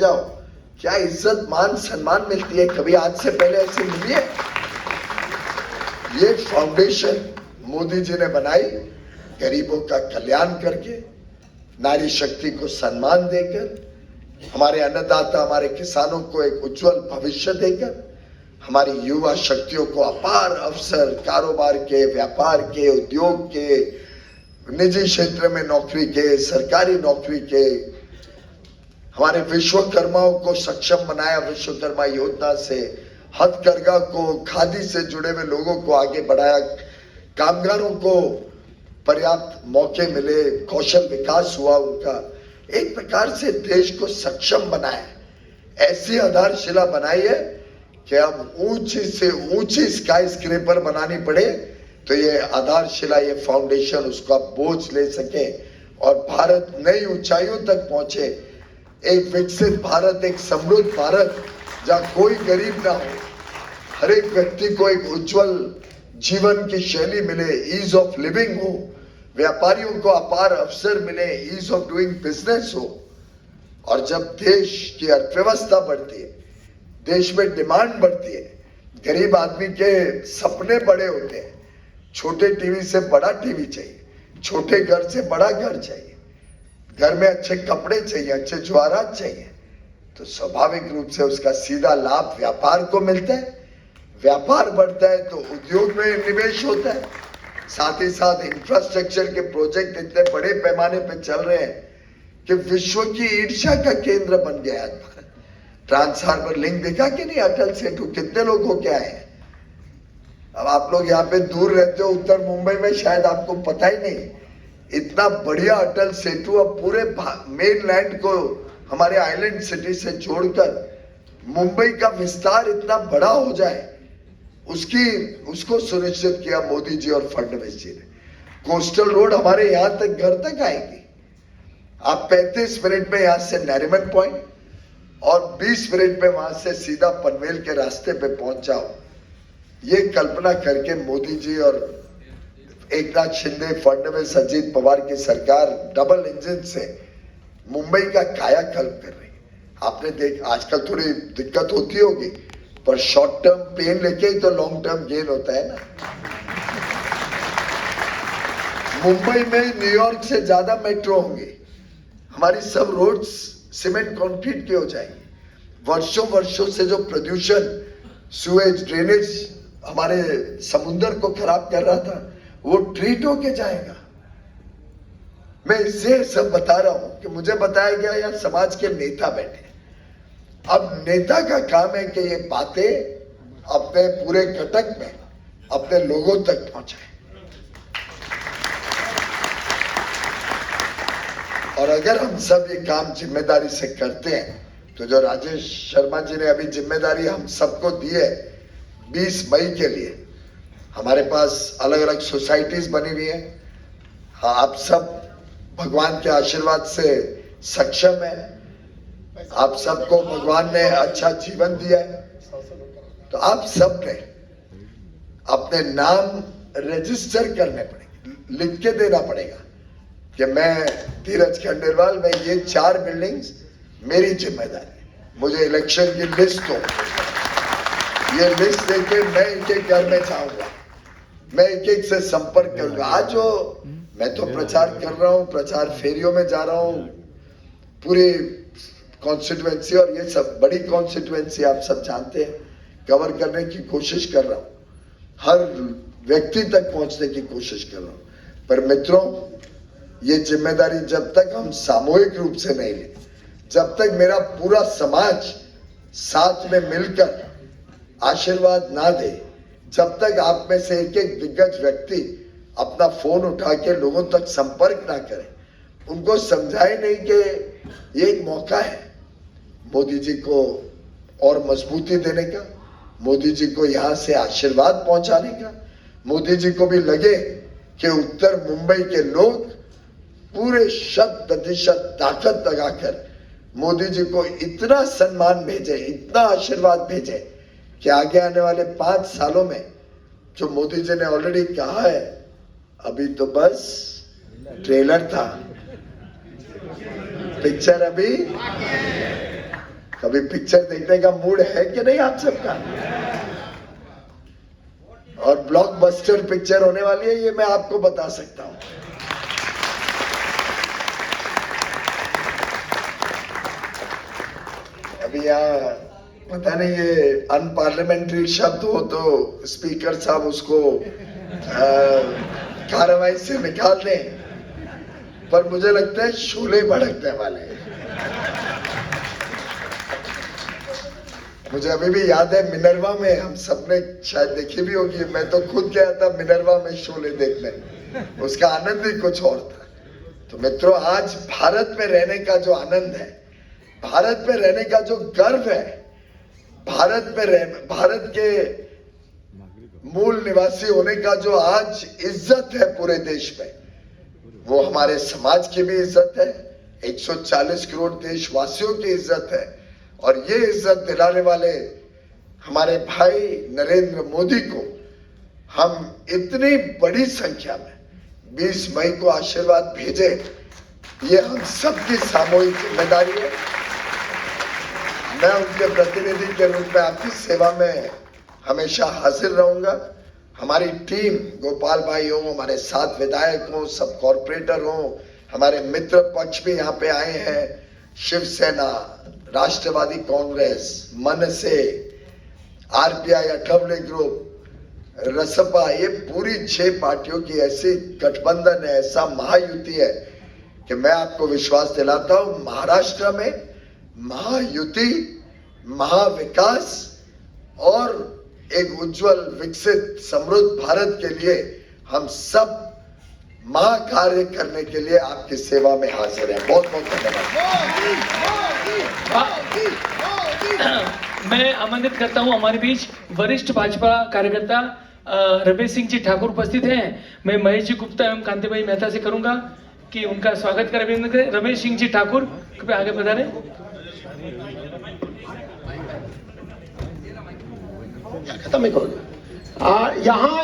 जाओ, क्या इज्जत मान सम्मान मिलती है। कभी आज से पहले ऐसे मिली है? ये फाउंडेशन मोदी जी ने बनाई गरीबों का कल्याण करके, नारी शक्ति को सम्मान देकर, हमारे अन्नदाता हमारे किसानों को एक उज्जवल भविष्य देकर, हमारी युवा शक्तियों को अपार अवसर कारोबार के, व्यापार के, उद्योग के, निजी क्षेत्र में नौकरी के, सरकारी नौकरी के, हमारे विश्वकर्माओं को सक्षम बनाया विश्वकर्मा योजना से, हथकरघा को, खादी से जुड़े हुए लोगों को आगे बढ़ाया, कामगारों को पर्याप्त मौके मिले, कौशल विकास हुआ उनका, एक प्रकार से देश को सक्षम बनाया। ऐसी आधारशिला बनाई है कि अब ऊंची से ऊंची स्काई स्क्रेपर बनानी पड़े तो ये आधारशिला, ये फाउंडेशन उसका बोझ ले सके और भारत नई ऊंचाइयों तक पहुंचे। एक विकसित भारत, एक समृद्ध भारत जहाँ कोई गरीब ना हो, हर एक व्यक्ति को एक उज्जवल जीवन की शैली मिले, ईज ऑफ लिविंग हो, व्यापारियों को अपार अवसर मिले, ईज ऑफ डूइंग बिजनेस हो। और जब देश की अर्थव्यवस्था बढ़ती है, देश में डिमांड बढ़ती है, गरीब आदमी के सपने बड़े होते हैं, छोटे टीवी से बड़ा टीवी चाहिए, छोटे घर से बड़ा घर चाहिए, घर में अच्छे कपड़े चाहिए, अच्छे ज्वारात चाहिए, तो स्वाभाविक रूप से उसका सीधा लाभ व्यापार को मिलता है। व्यापार बढ़ता है तो उद्योग में निवेश होता है, साथ ही साथ इंफ्रास्ट्रक्चर के प्रोजेक्ट इतने बड़े पैमाने पर चल रहे हैं कि विश्व की ईर्ष्या का केंद्र बन गया है भारत। ट्रांस हार्बर लिंक देखा कि नहीं, अटल सेतु, कितने लोग हो क्या है। अब आप लोग यहाँ पे दूर रहते हो, उत्तर मुंबई में, शायद आपको पता ही नहीं, इतना बढ़िया अटल सेतु अब पूरे मेन लैंड को हमारे आइलैंड सिटी से जोड़कर मुंबई का विस्तार इतना बड़ा हो जाए, उसको सुनिश्चित किया मोदी जी और फडणवीस जी ने। कोस्टल रोड हमारे यहाँ तक, घर तक आएगी। आप 35 मिनट में यहाँ से नरीमन पॉइंट और 20 मिनट में वहां से सीधा पनवेल के रास्ते पे पहुंच जाओ। ये कल्पना करके मोदी जी और एकनाथ शिंदे, फडणवीस, अजीत पवार की सरकार डबल इंजन से मुंबई का कायाकल्प कर रही है। आपने देख, आजकल थोड़ी दिक्कत होती होगी, पर शॉर्ट टर्म पेन लेके ही तो लॉन्ग टर्म गेन होता है ना। मुंबई में न्यूयॉर्क से ज्यादा मेट्रो होंगे, हमारी सब रोड्स सीमेंट कंक्रीट की हो जाएगी। वर्षों वर्षों से जो प्रदूषण, सुएज, ड्रेनेज हमारे समुद्र को खराब कर रहा था, वो ट्रीट होके जाएगा। मैं इससे सब बता रहा हूं कि मुझे बताया गया यार समाज के नेता बैठे, अब नेता का काम है कि ये बातें अपने पूरे घटक में अपने लोगों तक पहुंचाए। और अगर हम सब ये काम जिम्मेदारी से करते हैं तो जो राजेश शर्मा जी ने अभी जिम्मेदारी हम सबको दी है 20 मई के लिए, हमारे पास अलग अलग सोसाइटीज बनी हुई है। हाँ, आप सब भगवान के आशीर्वाद से सक्षम है, आप सबको भगवान ने अच्छा जीवन दिया है, तो आप सब ने अपने नाम रजिस्टर करने पड़ेंगे, लिख के देना पड़ेगा कि मैं धीरज खंडेलवाल, मैं ये 4 बिल्डिंग्स मेरी जिम्मेदारी, मुझे इलेक्शन की लिस्ट दो। ये लिस्ट देके मैं एक एक घर में जाऊंगा, मैं एक एक से संपर्क करूंगा। आज जो मैं तो प्रचार कर रहा हूँ, प्रचार फेरियों में जा रहा हूँ, पूरी कॉन्स्टिट्यूएंसी, और ये सब बड़ी कॉन्स्टिट्यूएंसी आप सब जानते हैं, कवर करने की कोशिश कर रहा हूँ, हर व्यक्ति तक पहुंचने की कोशिश कर रहा हूँ। पर मित्रों, ये जिम्मेदारी जब तक हम सामूहिक रूप से नहीं लें, जब तक मेरा पूरा समाज साथ में मिलकर आशीर्वाद ना दे, जब तक आप में से एक एक दिग्गज व्यक्ति अपना फोन उठा के लोगों तक संपर्क ना करे, उनको समझाए नहीं कि ये एक मौका है मोदी जी को और मजबूती देने का, मोदी जी को यहाँ से आशीर्वाद पहुंचाने का, मोदी जी को भी लगे कि उत्तर मुंबई के लोग पूरे 100% ताकत लगाकर मोदी जी को इतना सम्मान भेजे, इतना आशीर्वाद भेजे कि आगे आने वाले 5 सालों में जो मोदी जी ने ऑलरेडी कहा है, अभी तो बस ट्रेलर था, पिक्चर अभी कभी पिक्चर देखने का मूड है कि नहीं आप सबका? और ब्लॉकबस्टर पिक्चर होने वाली है, ये मैं आपको बता सकता हूं। अभी यहाँ पता नहीं ये अनपार्लियामेंट्री शब्द हो तो स्पीकर साहब उसको कार्रवाई से निकाल दें, पर मुझे लगता है शोले भड़कने वाले हैं। मुझे अभी भी याद है मिनर्वा में, हम सबने शायद देखी भी होगी, मैं तो खुद गया था मिनर्वा में शोले देखने, उसका आनंद ही कुछ और था। तो मित्रों, आज भारत में रहने का जो आनंद है, भारत में रहने का जो गर्व है, भारत के मूल निवासी होने का जो आज इज्जत है पूरे देश में, वो हमारे समाज की भी इज्जत है, 140 करोड़ देशवासियों की इज्जत है। और ये इज्जत दिलाने वाले हमारे भाई नरेंद्र मोदी को हम इतनी बड़ी संख्या में 20 मई को आशीर्वाद भेजे, ये हम सबकी सामूहिक जिम्मेदारी है। मैं उनके प्रतिनिधि के रूप में आपकी सेवा में हमेशा हाजिर रहूंगा। हमारी टीम, गोपाल भाई हो, हमारे साथ विधायक हो, सब कॉर्पोरेटर हो, हमारे मित्र पक्ष भी यहाँ पे आए हैं, शिवसेना, राष्ट्रवादी कांग्रेस, मनसे, आरपीआई, अठवले ग्रुप, रसपा, ये पूरी 6 पार्टियों की ऐसी गठबंधन है, ऐसा महायुति है कि मैं आपको विश्वास दिलाता हूं, महाराष्ट्र में महायुति, महाविकास और एक उज्जवल, विकसित, समृद्ध भारत के लिए हम सब महाकार्य करने के लिए आपकी सेवा में हाजिर हैं। बहुत बहुत धन्यवाद। मैं आमंत्रित करता हूं हमारे बीच वरिष्ठ भाजपा कार्यकर्ता रमेश सिंह जी ठाकुर उपस्थित हैं। मैं महेश जी गुप्ता एवं कांति भाई मेहता से करूंगा कि उनका स्वागत करें। अभिनंदन करें। रमेश सिंह जी ठाकुर कृपया आगे बढ़ाएं। खत्म ही करो यहाँ